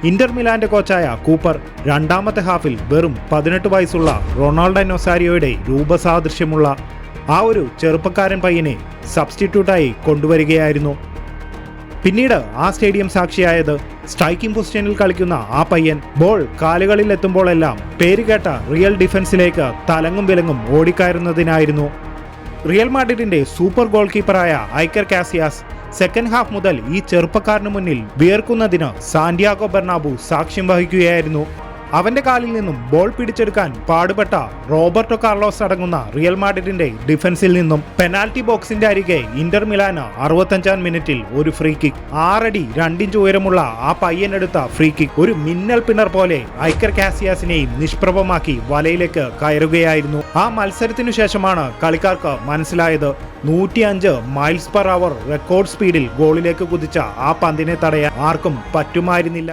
Inter മിലാന്റെ കോച്ചായ Cooper രണ്ടാമത്തെ ഹാഫിൽ വെറും 18 വയസ്സുള്ള റൊണാൾഡോ നൊസാരിയോയുടെ രൂപസാദൃശ്യമുള്ള ആ ഒരു ചെറുപ്പക്കാരൻ പയ്യനെ സബ്സ്റ്റിറ്റ്യൂട്ടായി കൊണ്ടുവരികയായിരുന്നു. പിന്നീട് ആ സ്റ്റേഡിയം സാക്ഷിയായത് സ്ട്രൈക്കിംഗ് പൊസിഷനിൽ കളിക്കുന്ന ആ പയ്യൻ ബോൾ കാലുകളിൽ എത്തുമ്പോഴെല്ലാം പേരുകേട്ട റിയൽ ഡിഫൻസിലേക്ക് തലങ്ങും വിലങ്ങും ഓടിക്കയറുന്നതിനായിരുന്നു. റിയൽ മാഡ്രിഡിന്റെ സൂപ്പർ ഗോൾ കീപ്പറായ ഐക്കർ കാസിയാസ് സെക്കൻഡ് ഹാഫ് മുതൽ ഈ ചെറുപ്പക്കാരന് മുന്നിൽ വിയർക്കുന്നതിന് സാന്റിയാഗോ ബെർണാബു സാക്ഷ്യം വഹിക്കുകയായിരുന്നു. അവന്റെ കാലിൽ നിന്നും ബോൾ പിടിച്ചെടുക്കാൻ പാടുപെട്ട റോബർട്ടോ കാർലോസ് അടങ്ങുന്ന റിയൽ മാഡ്രിഡിന്റെ ഡിഫൻസിൽ നിന്നും പെനാൽറ്റി ബോക്സിന്റെ അരികെ ഇന്റർ മിലാന് 65-ാം മിനിറ്റിൽ ഒരു ഫ്രീ കിക്ക്, 6 അടി 2 ഇഞ്ച് ഉയരമുള്ള ആ പയ്യനെടുത്ത ഫ്രീ കിക്ക് ഒരു മിന്നൽ പിണർ പോലെ ഐക്കർ കാസിയാസിനെയും നിഷ്പ്രഭമാക്കി വലയിലേക്ക് കയറുകയായിരുന്നു. ആ മത്സരത്തിനു ശേഷമാണ് കളിക്കാർക്ക് മനസ്സിലായത് 105 മൈൽസ് പെർ അവർ റെക്കോർഡ് സ്പീഡിൽ ഗോളിലേക്ക് കുതിച്ച ആ പന്തിനെ തടയാൻ ആർക്കും പറ്റുമായിരുന്നില്ല.